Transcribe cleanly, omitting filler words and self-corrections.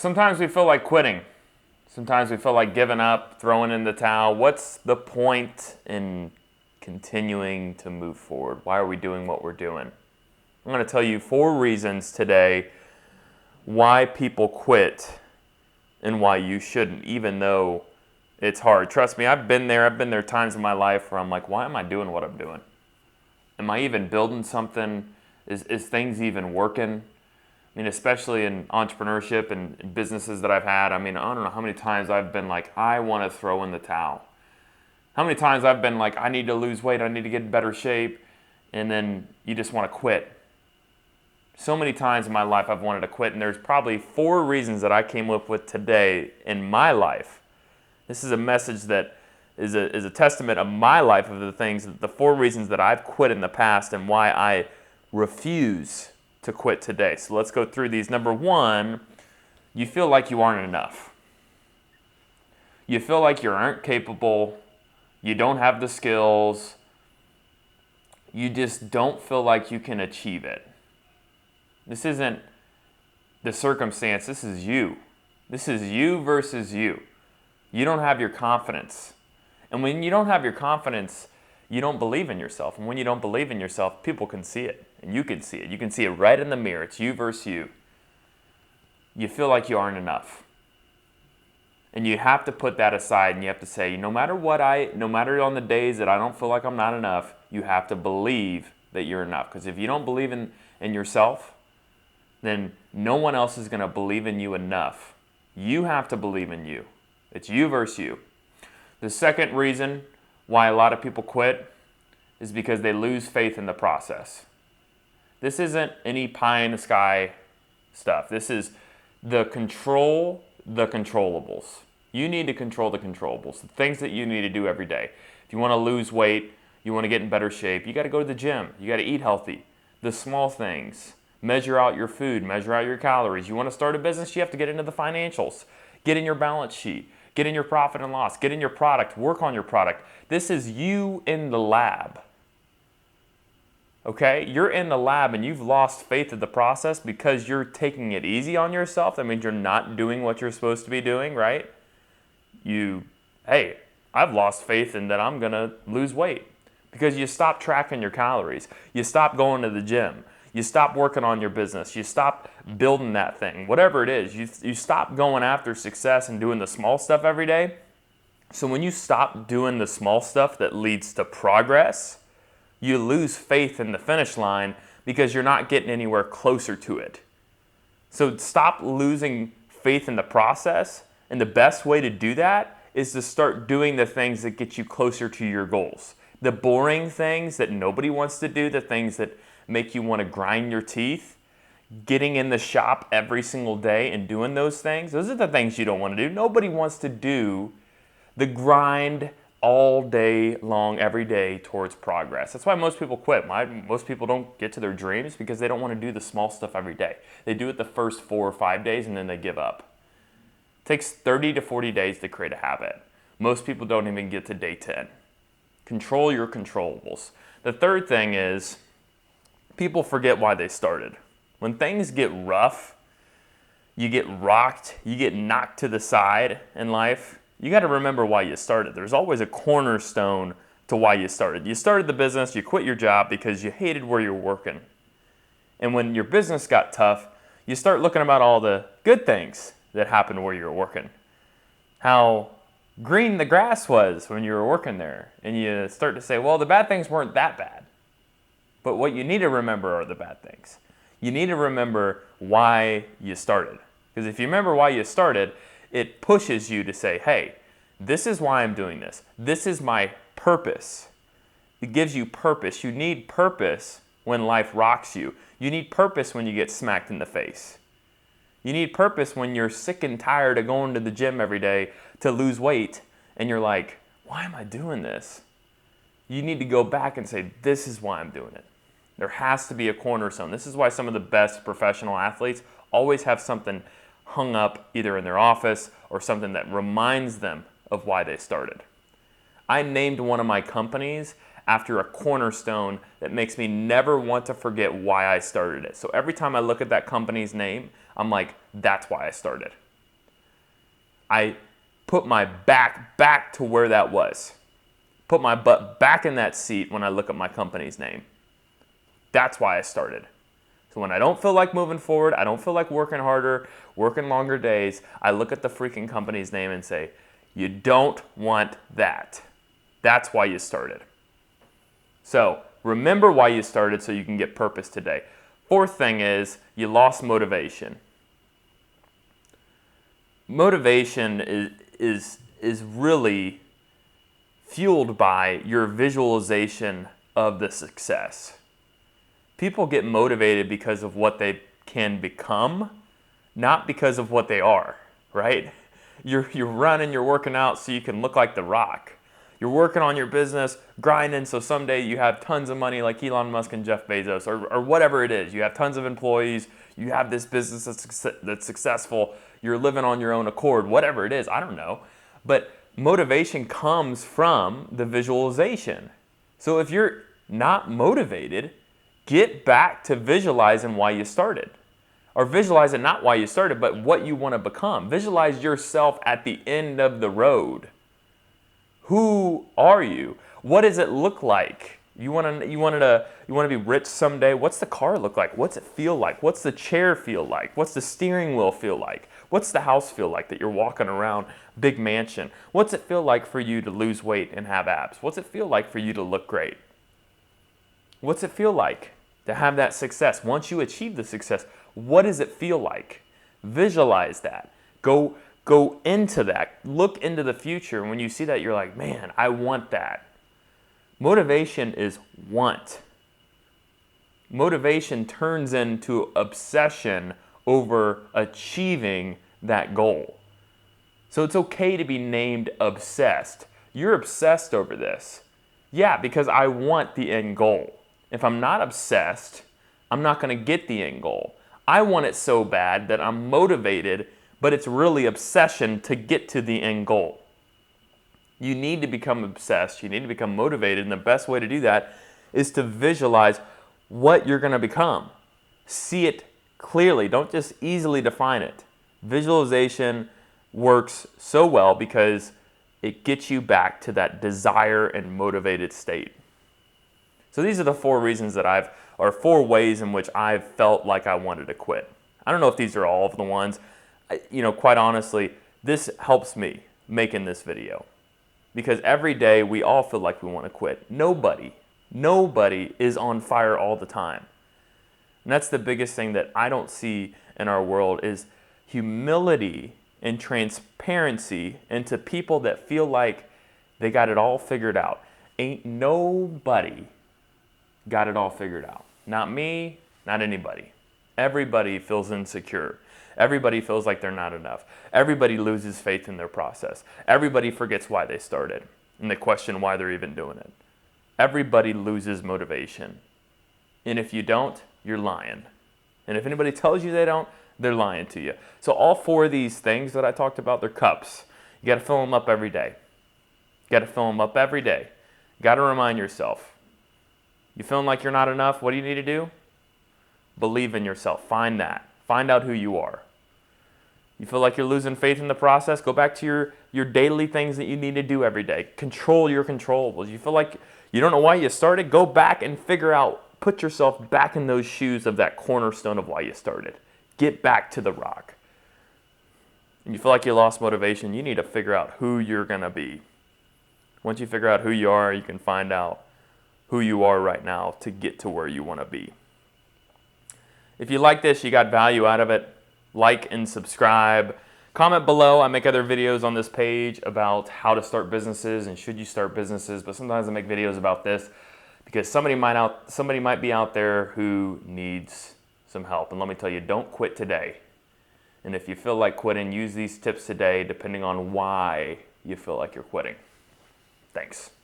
Sometimes we feel like quitting. Sometimes we feel like giving up, throwing in the towel. What's the point in continuing to move forward? Why are we doing what we're doing? I'm going to tell you 4 reasons today why people quit and why you shouldn't, even though it's hard. Trust me, I've been there. I've been there times in my life where I'm like, why am I doing what I'm doing? Am I even building something? Is things even working? I mean, especially in entrepreneurship and businesses that I've had. I mean, I don't know how many times I've been like, I want to throw in the towel. How many times I've been like, I need to lose weight, I need to get in better shape, and then you just want to quit. So many times in my life I've wanted to quit, and there's probably 4 reasons that I came up with today in my life. This is a message that is a testament of my life, of the 4 reasons that I've quit in the past and why I refuse to quit today. So let's go through these. Number 1, you feel like you aren't enough. You feel like you aren't capable, you don't have the skills, you just don't feel like you can achieve it. This isn't the circumstance, this is you. This is you versus you. You don't have your confidence. And when you don't have your confidence, you don't believe in yourself. And when you don't believe in yourself, people can see it. And you can see it. You can see it right in the mirror. It's you versus you. You feel like you aren't enough. And you have to put that aside and you have to say, no matter on the days that I don't feel like I'm not enough, you have to believe that you're enough. Because if you don't believe in yourself, then no one else is going to believe in you enough. You have to believe in you. It's you versus you. The second reason why a lot of people quit is because they lose faith in the process. This isn't any pie in the sky stuff. This is the controllables. You need to control the controllables, the things that you need to do every day. If you want to lose weight, you want to get in better shape, you got to go to the gym. You got to eat healthy. The small things. Measure out your food, measure out your calories. You want to start a business, you have to get into the financials. Get in your balance sheet. Get in your profit and loss. Get in your product. Work on your product. This is you in the lab. Okay? You're in the lab and you've lost faith in the process because you're taking it easy on yourself. That means you're not doing what you're supposed to be doing, right? Hey, I've lost faith in that I'm going to lose weight because you stop tracking your calories. You stop going to the gym. You stop working on your business. You stop building that thing. Whatever it is, you stop going after success and doing the small stuff every day. So when you stop doing the small stuff that leads to progress, you lose faith in the finish line because you're not getting anywhere closer to it. So stop losing faith in the process, and the best way to do that is to start doing the things that get you closer to your goals. The boring things that nobody wants to do, the things that make you want to grind your teeth, getting in the shop every single day and doing those things, those are the things you don't want to do. Nobody wants to do the grind all day long, every day towards progress. That's why most people quit. Most people don't get to their dreams because they don't want to do the small stuff every day. They do it the first 4 or 5 days and then they give up. It takes 30 to 40 days to create a habit. Most people don't even get to day 10. Control your controllables. The third thing is, people forget why they started. When things get rough, you get rocked, you get knocked to the side in life, you got to remember why you started. There's always a cornerstone to why you started. You started the business, you quit your job because you hated where you're working. And when your business got tough, you start looking about all the good things that happened where you were working. How green the grass was when you were working there. And you start to say, well, the bad things weren't that bad. But what you need to remember are the bad things. You need to remember why you started. Because if you remember why you started, it pushes you to say, hey, this is why I'm doing this. This is my purpose. It gives you purpose. You need purpose when life rocks you. You need purpose when you get smacked in the face. You need purpose when you're sick and tired of going to the gym every day to lose weight and you're like, why am I doing this? You need to go back and say, this is why I'm doing it. There has to be a cornerstone. This is why some of the best professional athletes always have something hung up either in their office or something that reminds them of why they started. I named one of my companies after a cornerstone that makes me never want to forget why I started it. So every time I look at that company's name, I'm like, that's why I started. I put my back to where that was. Put my butt back in that seat when I look at my company's name. That's why I started. So when I don't feel like moving forward, I don't feel like working harder, working longer days, I look at the freaking company's name and say, you don't want that. That's why you started. So remember why you started so you can get purpose today. Fourth thing is you lost motivation. Motivation is really fueled by your visualization of the success. People get motivated because of what they can become, not because of what they are, right? You're running, you're working out so you can look like The Rock. You're working on your business, grinding so someday you have tons of money like Elon Musk and Jeff Bezos, or whatever it is. You have tons of employees, you have this business that's successful, you're living on your own accord, whatever it is, I don't know. But motivation comes from the visualization. So if you're not motivated, get back to visualizing why you started. Or visualizing not why you started, but what you want to become. Visualize yourself at the end of the road. Who are you? What does it look like? You want to be rich someday? What's the car look like? What's it feel like? What's the chair feel like? What's the steering wheel feel like? What's the house feel like that you're walking around, big mansion? What's it feel like for you to lose weight and have abs? What's it feel like for you to look great? What's it feel like to have that success? Once you achieve the success, what does it feel like? Visualize that. Go into that. Look into the future. And when you see that, you're like, man, I want that. Motivation is want. Motivation turns into obsession over achieving that goal. So it's okay to be named obsessed. You're obsessed over this. Yeah, because I want the end goal. If I'm not obsessed, I'm not going to get the end goal. I want it so bad that I'm motivated, but it's really obsession to get to the end goal. You need to become obsessed. You need to become motivated. And the best way to do that is to visualize what you're going to become. See it clearly. Don't just easily define it. Visualization works so well because it gets you back to that desire and motivated state. So these are the 4 reasons that or 4 ways in which I've felt like I wanted to quit. I don't know if these are all of the ones. Quite honestly, this helps me making this video. Because every day we all feel like we want to quit. Nobody is on fire all the time. And that's the biggest thing that I don't see in our world is humility and transparency into people that feel like they got it all figured out. Ain't nobody got it all figured out. Not me, not anybody. Everybody feels insecure. Everybody feels like they're not enough. Everybody loses faith in their process. Everybody forgets why they started, and they question why they're even doing it. Everybody loses motivation. And if you don't, you're lying. And if anybody tells you they don't, they're lying to you. So all 4 of these things that I talked about, they're cups. You got to fill them up every day. You got to fill them up every day. You got to remind yourself. You feeling like you're not enough? What do you need to do? Believe in yourself. Find that. Find out who you are. You feel like you're losing faith in the process? Go back to your daily things that you need to do every day. Control your controllables. You feel like you don't know why you started? Go back and figure out, put yourself back in those shoes of that cornerstone of why you started. Get back to the rock. And you feel like you lost motivation, you need to figure out who you're going to be. Once you figure out who you are, you can find out who you are right now to get to where you want to be. If you like this, you got value out of it, like and subscribe. Comment below. I make other videos on this page about how to start businesses and should you start businesses, but sometimes I make videos about this because somebody might be out there who needs some help. And let me tell you, don't quit today. And if you feel like quitting, use these tips today depending on why you feel like you're quitting. Thanks.